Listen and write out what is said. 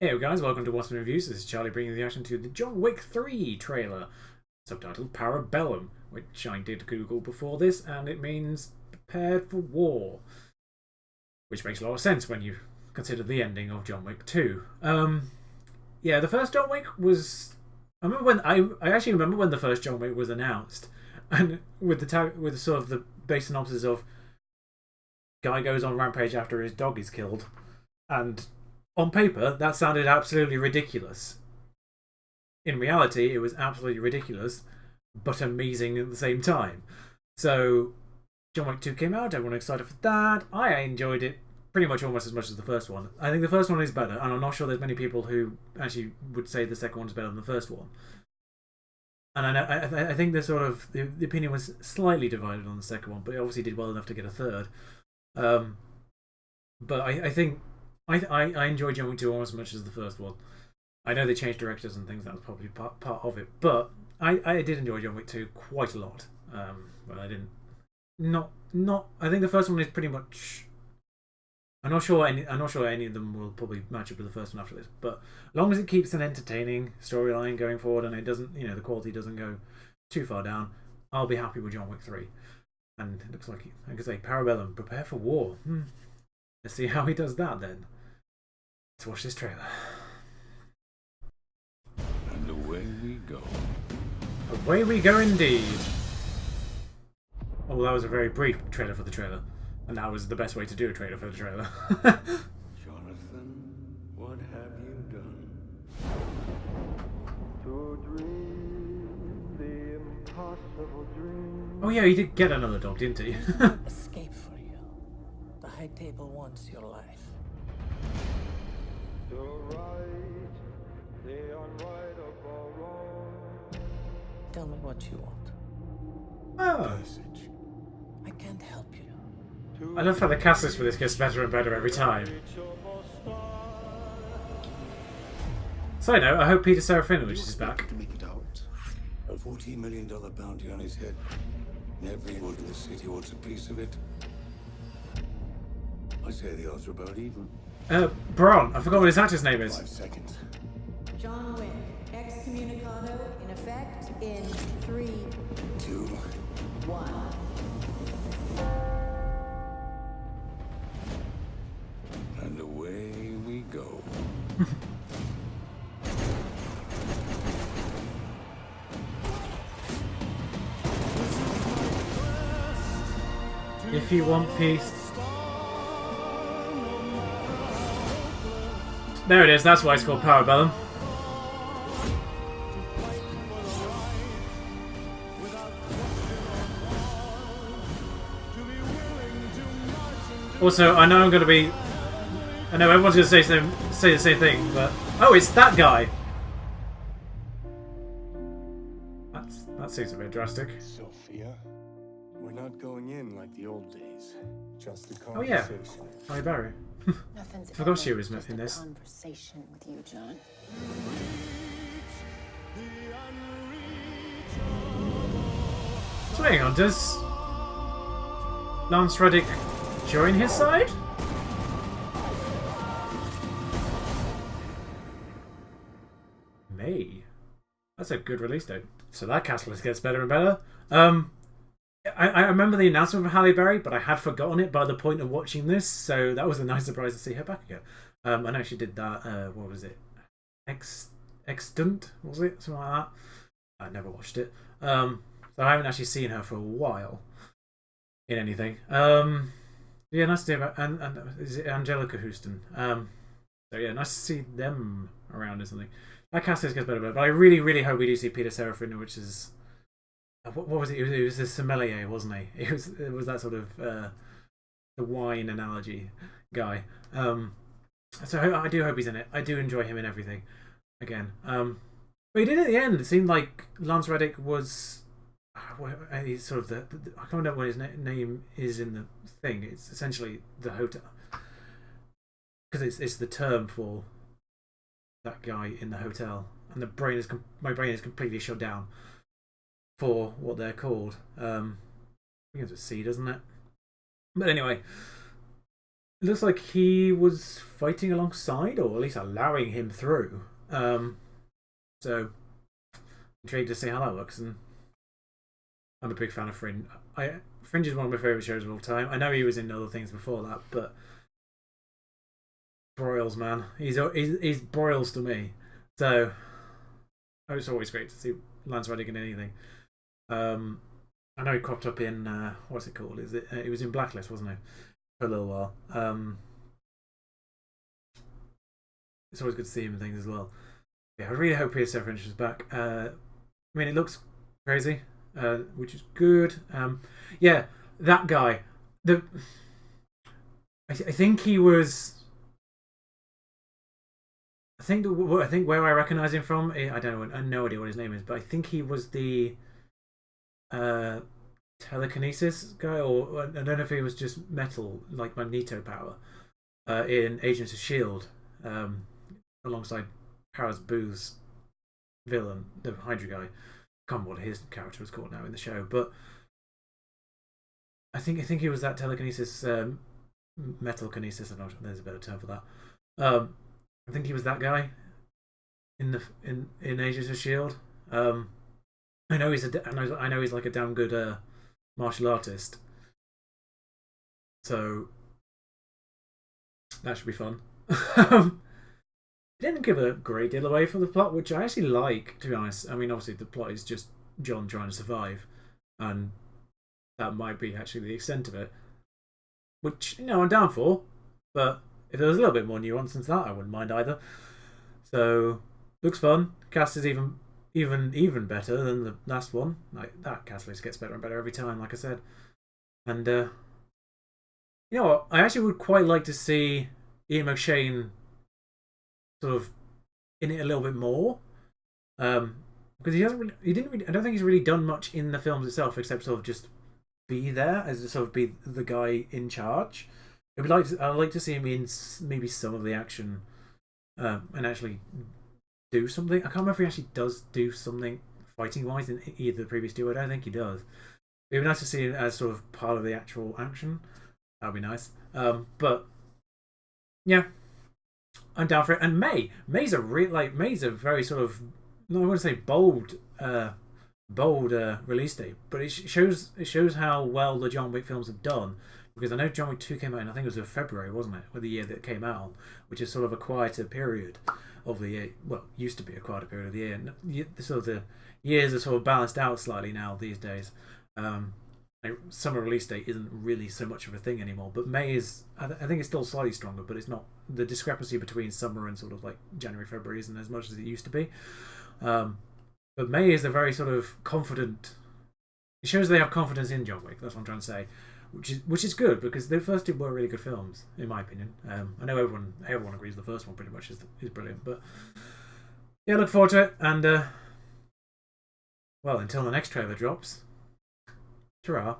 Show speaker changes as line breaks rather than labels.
Hey guys, welcome to Watson Reviews. This is Charlie bringing the action to the John Wick 3 trailer, subtitled Parabellum, which I did Google before this, and it means prepared for war, which makes a lot of sense when you consider the ending of John Wick 2. Yeah, the first John Wick was. I actually remember when the first John Wick was announced, and with sort of the base synopsis of guy goes on rampage after his dog is killed, and on paper, that sounded absolutely ridiculous. In reality, it was absolutely ridiculous, but amazing at the same time. So, John Wick 2 came out, everyone excited for that. I enjoyed it pretty much almost as much as the first one. I think the first one is better, and I'm not sure there's many people who actually would say the second one's better than the first one. And I think the opinion was slightly divided on the second one, but it obviously did well enough to get a third. But I think I enjoyed John Wick 2 almost as much as the first one. I know they changed directors and things, that was probably part of it, but I did enjoy John Wick 2 quite a lot. But I didn't. I think the first one is pretty much. I'm not sure any of them will probably match up with the first one after this, but as long as it keeps an entertaining storyline going forward and it doesn't, the quality doesn't go too far down, I'll be happy with John Wick 3. And it looks like I could say Parabellum, prepare for war. Let's see how he does that then. Let's watch this trailer.
And away we go.
Away we go indeed. Oh, that was a very brief trailer for the trailer. And that was the best way to do a trailer for the trailer.
Jonathan, what have you done?
To dream the impossible dream.
Oh yeah, he did get another dog, didn't he?
Escape for you. The High Table wants your life.
To right the unrightable wrong.
Tell me what you want.
Oh.
Message.
I can't help you.
I love how the cast list for this gets better and better every time. Side note, I hope Peter Serafinovich is back.
To make it out. A $14 million bounty on his head. And everyone in the city wants a piece of it. I say the odds are about even.
Bron, I forgot what his actor's name is.
5 seconds.
John Wick, excommunicado in effect in 3,
2.
1.
And away we go.
If you want peace. There it is, that's why it's called Parabellum. Also, I know everyone's going to say the same thing, but oh, it's that guy. That seems a bit drastic.
Sophia, we're not going in like the old days. Just a
Oh yeah,
conversation.
Hi Barry.
Nothing's
Forgot she
ever
was
just
in
a
this.
conversation with you, John.
So hang on, does Lance Reddick join his side? May. That's a good release date. So that cast list gets better and better. I remember the announcement of Halle Berry, but I had forgotten it by the point of watching this, so that was a nice surprise to see her back again. I know she did that, what was it? Extant, was it? Something like that. I never watched it. So I haven't actually seen her for a while in anything. Yeah, nice to see her. And is it Angelica Houston? So yeah, nice to see them around or something. That cast list gets better, but I really, really hope we do see Peter Serafinovich, which is what was it? It was a sommelier, wasn't he? It was that sort of the wine analogy guy. So I do hope he's in it. I do enjoy him in everything. Again, but he did at the end. It seemed like Lance Reddick was. He's sort of the I can't remember what his name is in the thing. It's essentially the hotel, because it's the term for that guy in the hotel, and my brain is completely shut down for what they're called. Begins with C, doesn't it? But anyway, it looks like he was fighting alongside, or at least allowing him through. So intrigued to see how that works. And I'm a big fan of Fringe. Fringe is one of my favorite shows of all time. I know he was in other things before that, but Broyles, man, he's Broyles to me. So it's always great to see Lance Reddick in anything. I know he cropped up in what's it called? Is it? He was in Blacklist, wasn't he, for a little while. It's always good to see him in things as well. Yeah, I really hope Peter Fringe is back. I mean, it looks crazy, which is good. Yeah, that guy. I think he was. I think where I recognise him from, I don't know. I have no idea what his name is, but I think he was the telekinesis guy, or I don't know if he was just metal, like Magneto power, in Agents of Shield, alongside Powers Booth's villain, the Hydra guy. I can't remember what his character was called now in the show, but I think he was that telekinesis, metal kinesis. I don't know. There's a better term for that. I think he was that guy in Agents of Shield. I know he's like a damn good martial artist, so that should be fun. It didn't give a great deal away from the plot, which I actually like, to be honest. I mean, obviously the plot is just John trying to survive, and that might be actually the extent of it, which I'm down for. But if there was a little bit more nuance than that, I wouldn't mind either. So looks fun. Cast is even better than the last one. Like, that cast list gets better and better every time, like I said. And you know what? I actually would quite like to see Ian McShane sort of in it a little bit more, because I don't think he's really done much in the films itself, except sort of just be there as sort of be the guy in charge. I'd like to see him in maybe some of the action, and actually do something. I can't remember if he actually does do something fighting wise in either of the previous two. I don't think he does. It'd be nice to see him as sort of part of the actual action. That'd be nice. But yeah, I'm down for it. And May's a very sort of, I want to say bold release date, but it shows how well the John Wick films have done. Because I know John Wick 2 came out, and I think it was in February, wasn't it? Or the year that it came out, which is sort of a quieter period of the year. Well, used to be a quieter period of the year. And sort of the years are sort of balanced out slightly now these days. Summer release date isn't really so much of a thing anymore. But May is, I think it's still slightly stronger, but it's not. The discrepancy between summer and sort of like January, February isn't as much as it used to be. But May is a very sort of confident. It shows they have confidence in John Wick. That's what I'm trying to say. Which is good, because the first two were really good films, in my opinion. I know everyone agrees the first one pretty much is brilliant, but yeah, look forward to it. And well, until the next trailer drops, ta-ra.